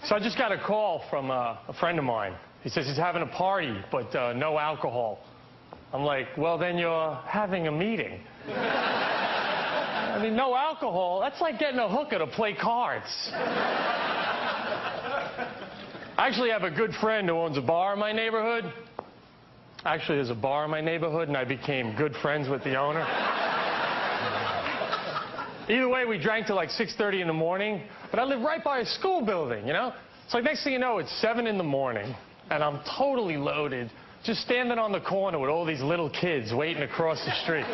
So I just got a call from a friend of mine. He says he's having a party, but no alcohol. I'm like, well, then you're having a meeting. I mean, no alcohol, that's like getting a hooker to play cards. I actually have a good friend who owns a bar in my neighborhood. Actually, there's a bar in my neighborhood, and I became good friends with the owner. Either way, we drank till like 6:30 in the morning, but I live right by a school building, you know? So like, next thing you know, it's 7 in the morning, and I'm totally loaded, just standing on the corner with all these little kids waiting across the street.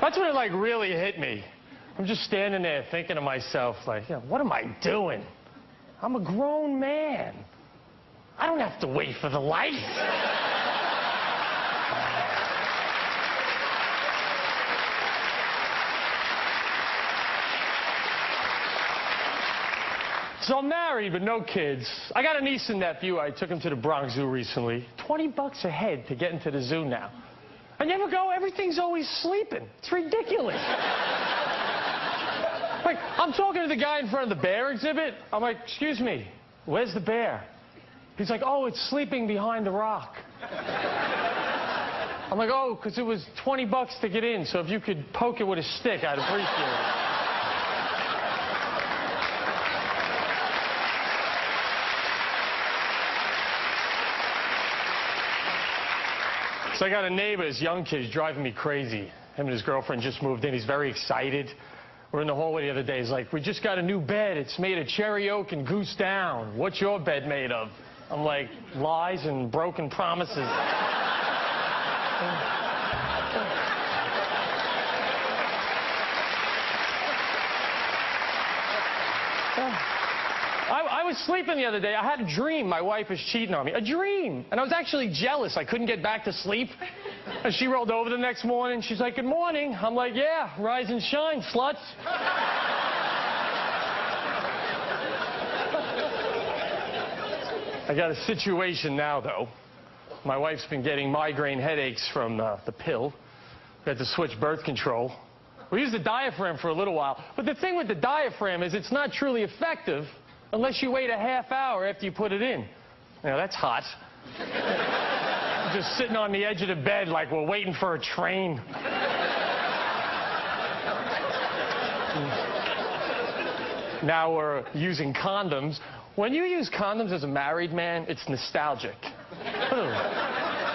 That's when it like really hit me. I'm just standing there thinking to myself, like, yeah, what am I doing? I'm a grown man. I don't have to wait for the light. So I'm married with no kids. I got a niece and nephew. I took them to the Bronx Zoo recently. $20 a head to get into the zoo now. I never go. Everything's always sleeping. It's ridiculous. Like, I'm talking to the guy in front of the bear exhibit. I'm like, excuse me, where's the bear? He's like, oh, it's sleeping behind the rock. I'm like, oh, because it was $20 to get in, so if you could poke it with a stick, I'd appreciate it. So I got a neighbor, his young kid, is driving me crazy. Him and his girlfriend just moved in. He's very excited. We're in the hallway the other day. He's like, we just got a new bed. It's made of cherry oak and goose down. What's your bed made of? I'm like, lies and broken promises. I was sleeping the other day. I had a dream my wife was cheating on me. A dream. And I was actually jealous. I couldn't get back to sleep. And she rolled over the next morning. She's like, good morning. I'm like, yeah, rise and shine, sluts. I got a situation now, though. My wife's been getting migraine headaches from the pill. We had to switch birth control. We used the diaphragm for a little while. But the thing with the diaphragm is it's not truly effective unless you wait a half hour after you put it in. Now, that's hot. Just sitting on the edge of the bed like we're waiting for a train. Now we're using condoms. When you use condoms as a married man, it's nostalgic.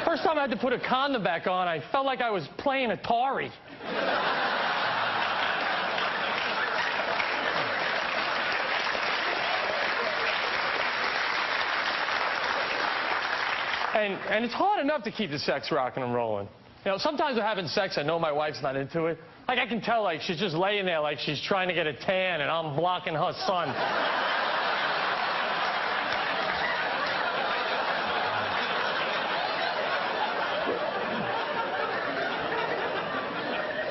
First time I had to put a condom back on, I felt like I was playing Atari. And it's hard enough to keep the sex rocking and rolling. You know, sometimes we're having sex, I know my wife's not into it. Like, I can tell, like, she's just laying there like she's trying to get a tan, and I'm blocking her sun.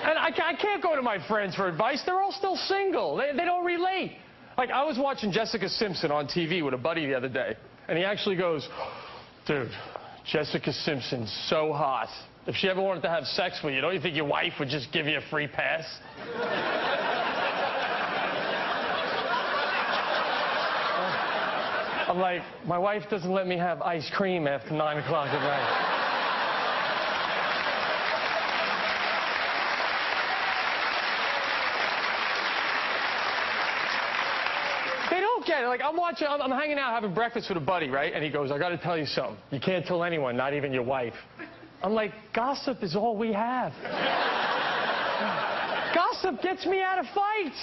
And I can't go to my friends for advice. They're all still single. They don't relate. Like, I was watching Jessica Simpson on TV with a buddy the other day, and he actually goes, dude, Jessica Simpson's so hot. If she ever wanted to have sex with you, don't you think your wife would just give you a free pass? I'm like, my wife doesn't let me have ice cream after 9 o'clock at night. Like, I'm hanging out having breakfast with a buddy, right? And he goes, I got to tell you something. You can't tell anyone, not even your wife. I'm like, gossip is all we have. Gossip gets me out of fights.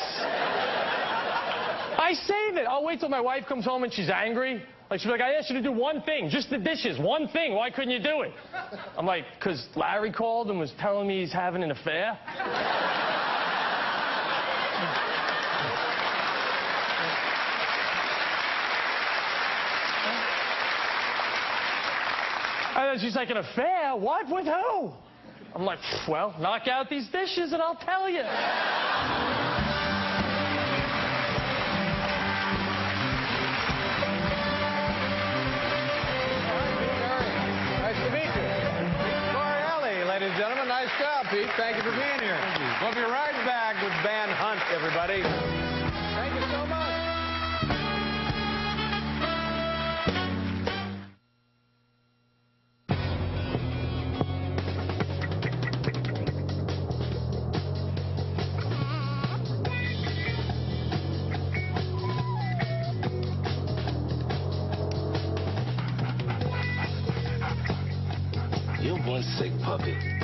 I save it. I'll wait till my wife comes home and she's angry. Like, she'll be like, I asked you to do one thing, just the dishes, one thing. Why couldn't you do it? I'm like, because Larry called and was telling me he's having an affair. And then she's like, an affair? What? With who? I'm like, well, knock out these dishes and I'll tell you. Nice to meet you. Correale, ladies and gentlemen. Nice job, Pete. Thank you for being here. We'll be right back with Van Hunt, everybody. Thank you so much. one sick puppy.